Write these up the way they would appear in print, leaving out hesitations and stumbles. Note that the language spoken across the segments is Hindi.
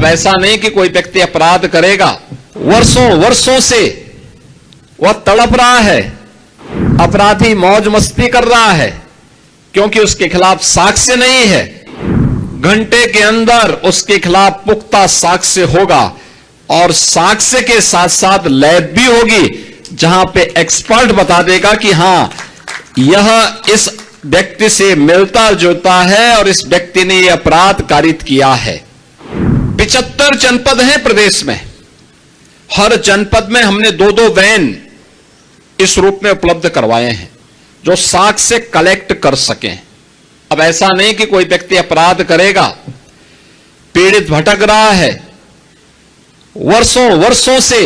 अब ऐसा नहीं कि कोई व्यक्ति अपराध करेगा, वर्षों वर्षों से वह तड़प रहा है, अपराधी मौज मस्ती कर रहा है क्योंकि उसके खिलाफ साक्ष्य नहीं है। घंटे के अंदर उसके खिलाफ पुख्ता साक्ष्य होगा और साक्ष्य के साथ साथ लैब भी होगी जहां पे एक्सपर्ट बता देगा कि हां यह इस व्यक्ति से मिलता जुलता है और इस व्यक्ति ने यह अपराध कारित किया है। 75 जनपद हैं प्रदेश में, हर जनपद में हमने 2-2 वैन इस रूप में उपलब्ध करवाए हैं जो साक्ष्य कलेक्ट कर सकें। अब ऐसा नहीं कि कोई व्यक्ति अपराध करेगा, पीड़ित भटक रहा है, वर्षों वर्षों से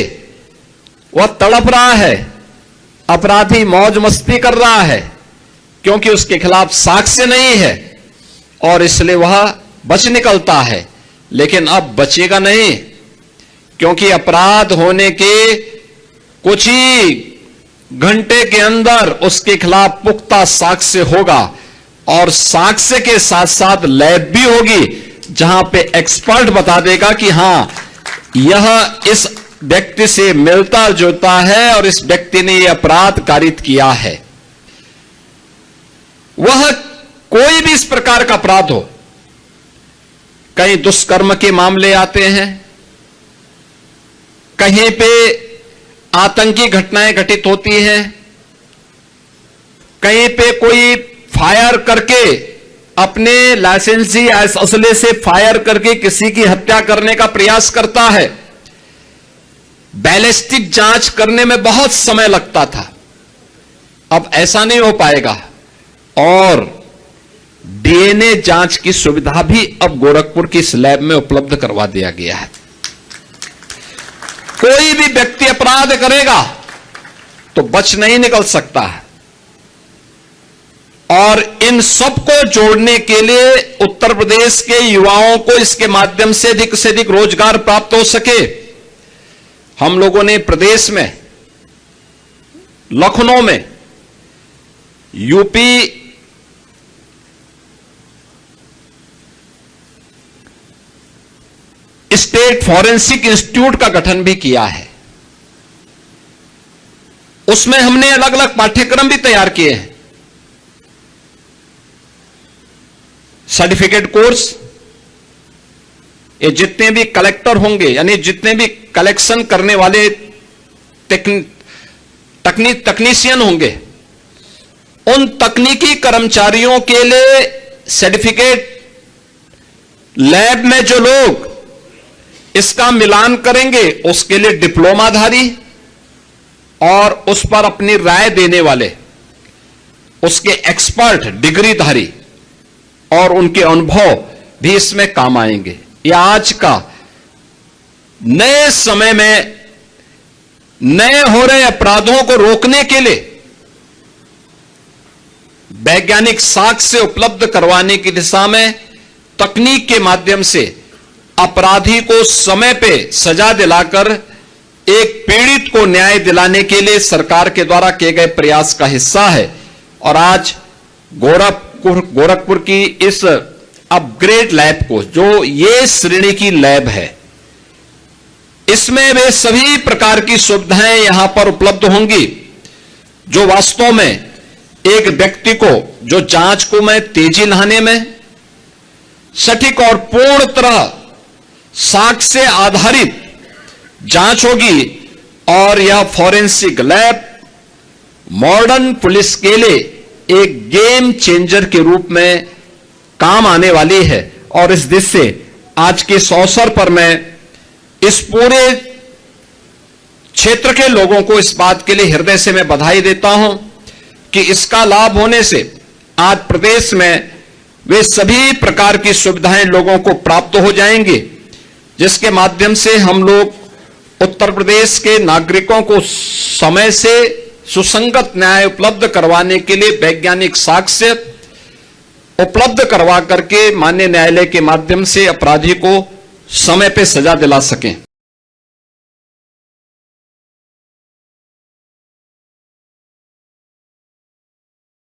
वह तड़प रहा है, अपराधी मौज मस्ती कर रहा है क्योंकि उसके खिलाफ साक्ष्य नहीं है और इसलिए वह बच निकलता है, लेकिन अब बचेगा नहीं क्योंकि अपराध होने के कुछ ही घंटे के अंदर उसके खिलाफ पुख्ता साक्ष्य होगा और साक्ष्य के साथ साथ लैब भी होगी जहां पे एक्सपर्ट बता देगा कि हां यह इस व्यक्ति से मिलता जुलता है और इस व्यक्ति ने यह अपराध कारित किया है। वह कोई भी इस प्रकार का अपराध हो, कहीं दुष्कर्म के मामले आते हैं, कहीं पे आतंकी घटनाएं घटित होती हैं, कहीं पे कोई फायर करके अपने लाइसेंसी असले से फायर करके किसी की हत्या करने का प्रयास करता है। बैलिस्टिक जांच करने में बहुत समय लगता था, अब ऐसा नहीं हो पाएगा और डीएनए जांच की सुविधा भी अब गोरखपुर की इस लैब में उपलब्ध करवा दिया गया है। कोई भी व्यक्ति अपराध करेगा तो बच नहीं निकल सकता है और इन सबको जोड़ने के लिए उत्तर प्रदेश के युवाओं को इसके माध्यम से अधिक रोजगार प्राप्त हो सके, हम लोगों ने प्रदेश में लखनऊ में यूपी स्टेट फॉरेंसिक इंस्टीट्यूट का गठन भी किया है। उसमें हमने अलग अलग पाठ्यक्रम भी तैयार किए हैं, सर्टिफिकेट कोर्स। ये जितने भी कलेक्टर होंगे यानी जितने भी कलेक्शन करने वाले तकनीशियन होंगे, उन तकनीकी कर्मचारियों के लिए सर्टिफिकेट, लैब में जो लोग इसका मिलान करेंगे उसके लिए डिप्लोमाधारी और उस पर अपनी राय देने वाले उसके एक्सपर्ट डिग्रीधारी और उनके अनुभव भी इसमें काम आएंगे। यह आज का नए समय में नए हो रहे अपराधों को रोकने के लिए वैज्ञानिक साक्ष्य उपलब्ध करवाने की दिशा में तकनीक के माध्यम से अपराधी को समय पे सजा दिलाकर एक पीड़ित को न्याय दिलाने के लिए सरकार के द्वारा किए गए प्रयास का हिस्सा है। और आज गोरखपुर की इस अपग्रेड लैब को, जो ये श्रेणी की लैब है, इसमें वे सभी प्रकार की सुविधाएं यहां पर उपलब्ध होंगी जो वास्तव में एक व्यक्ति को, जो जांच को में तेजी लाने में, सटीक और पूर्ण तरह साक्ष्य आधारित जांच होगी और यह फॉरेंसिक लैब मॉडर्न पुलिस के लिए एक गेम चेंजर के रूप में काम आने वाली है। और इस दिशा से आज के इस अवसर पर मैं इस पूरे क्षेत्र के लोगों को इस बात के लिए हृदय से मैं बधाई देता हूं कि इसका लाभ होने से आज प्रदेश में वे सभी प्रकार की सुविधाएं लोगों को प्राप्त हो जाएंगी, जिसके माध्यम से हम लोग उत्तर प्रदेश के नागरिकों को समय से सुसंगत न्याय उपलब्ध करवाने के लिए वैज्ञानिक साक्ष्य उपलब्ध करवा करके माननीय न्यायालय के माध्यम से अपराधी को समय पे सजा दिला सकें।